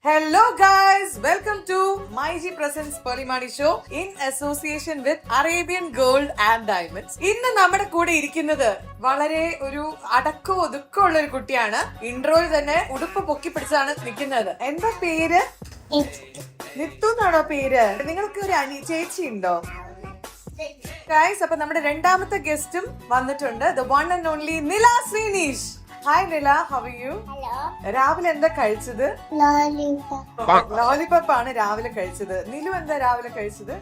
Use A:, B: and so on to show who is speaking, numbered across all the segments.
A: Hello guys, welcome to MyG Presents Pearly Show in association with Arabian Gold and Diamonds. ഇന്ന് നമ്മുടെ കൂടെ ഇരിക്കുന്നത് വളരെ ഒരു അടക്കോ ഒതുക്കോ ഉള്ള ഒരു കുട്ടിയാണ്. ഇൻട്രോയിൽ തന്നെ ഉടുപ്പ് പൊക്കി പിടിച്ചാണ് നിൽക്കുന്നത്. എന്താ പേര്? നിത്തു എന്നാണോ പേര്? നിങ്ങൾക്ക് ഒരു ചേച്ചി ഉണ്ടോ? ഗൈസ്, അപ്പൊ നമ്മുടെ രണ്ടാമത്തെ ഗസ്റ്റും വന്നിട്ടുണ്ട്. The one and only Nila Srinish. Hi നില, ഹൗ ആർ യു? രാവിലെ എന്താ കഴിച്ചത്? ലോലിപോപ്പ് ആണ് രാവിലെ കഴിച്ചത്. നിലു എന്താ രാവിലെ കഴിച്ചത്?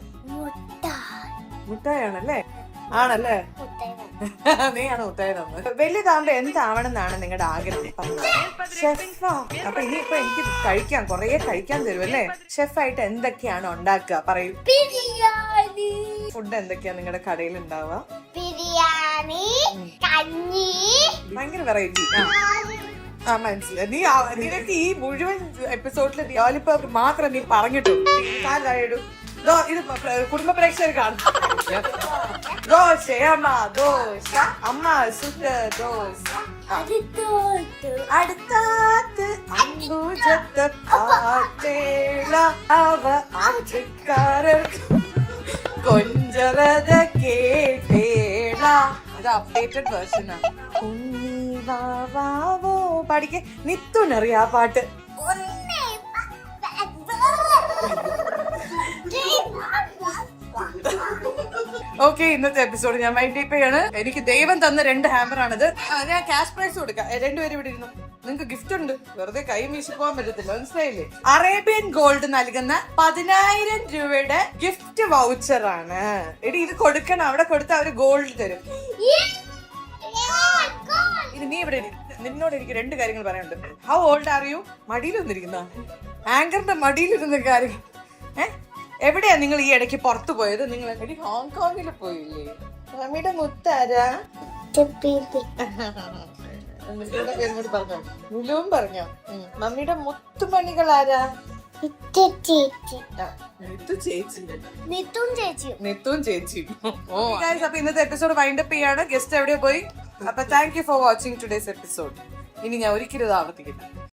A: മുട്ടായാണല്ലേ? ആണല്ലേ? നീയാണ് മുട്ടായി തന്നത്. വലുതാകുമ്പോ എന്താവണം എന്നാണ് നിങ്ങളുടെ ആഗ്രഹം? ഷെഫാ? അപ്പൊ ഇനിയിപ്പൊ എനിക്ക് കഴിക്കാൻ കൊറേ കഴിക്കാൻ തരും അല്ലേ? ഷെഫായിട്ട് എന്തൊക്കെയാണ് ഉണ്ടാക്കുക പറയൂ. ഫുഡ് എന്തൊക്കെയാ നിങ്ങളുടെ കടയിൽ ഉണ്ടാവുക?
B: ബിരിയാണി, കഞ്ഞി, ഭയങ്കര
A: വെറൈറ്റി. മനസ്സിലായി. നിനക്ക് ഈ മുഴുവൻ എപ്പിസോഡിൽ ലോലിപോപ്പ് മാത്രം നീ പറഞ്ഞിട്ടു. ഇത് കുടുംബ പ്രേക്ഷകർ കാണും. ദോശ അമ്മ, ദോശ അമ്മ, സുഖ ദോശ അടുത്താത്ത് അമ്പൂജത്ത് പാട്ടേള അവ ആറ്റക്കാരൻ കൊഞ്ചറത കേട്ടേള. അത് അപ്ഡേറ്റഡ് വേർഷനാ. പഠിക്ക നിത്തുനറിയാ പാട്ട്. ഓക്കെ, ഇന്നത്തെ എപ്പിസോഡ് ഞാൻ വൈൻഡപ്പ് ചെയ്യാണ്. എനിക്ക് ദൈവം തന്ന 2 ഹാമറാണിത്. ഞാൻ ക്യാഷ് പ്രൈസ് കൊടുക്കാം. രണ്ടുപേരും ഇവിടെ ഇരുന്നു. നിങ്ങൾക്ക് ഗിഫ്റ്റ് ഉണ്ട്. വെറുതെ കൈ വീശി പോകാൻ പറ്റത്തില്ല, മനസ്സിലായില്ലേ? അറേബ്യൻ ഗോൾഡ് നൽകുന്ന 10,000 രൂപയുടെ ഗിഫ്റ്റ് വൗച്ചർ ആണ്. എടി, ഇത് കൊടുക്കണം. അവിടെ കൊടുത്ത അവര് ഗോൾഡ് തരും. ഇത് നീ ഇവിടെ നിന്നോട് എനിക്ക് 2 കാര്യങ്ങൾ പറയാനുണ്ട്. How old are you? മടിയിലൊന്നിരിക്കുന്ന ആങ്കറിന്റെ മടിയിലിരുന്ന കാര്യം. എവിടെയാ നിങ്ങൾ ഈ ഇടയ്ക്ക് പുറത്തു പോയത്? നിങ്ങൾ എടി ഹോങ്കോങ്ങിൽ പോയില്ലേ? മമ്മിയുടെ മുത്താരാ? പറഞ്ഞോ, മുലുവും പറഞ്ഞോ. മമ്മിയുടെ മുത്തുമണികൾ ആരാ? നിത്തും ചേച്ചിയും. അപ്പൊ ഇന്നത്തെ എപ്പിസോഡ് വൈൻഡപ്പ് ചെയ്യാണ്. ഗസ്റ്റ് എവിടെ പോയി? അപ്പൊ thank you for watching today's episode. ഇനി ഞാൻ ഒരിക്കലും ഇത് ആവർത്തിക്കില്ല.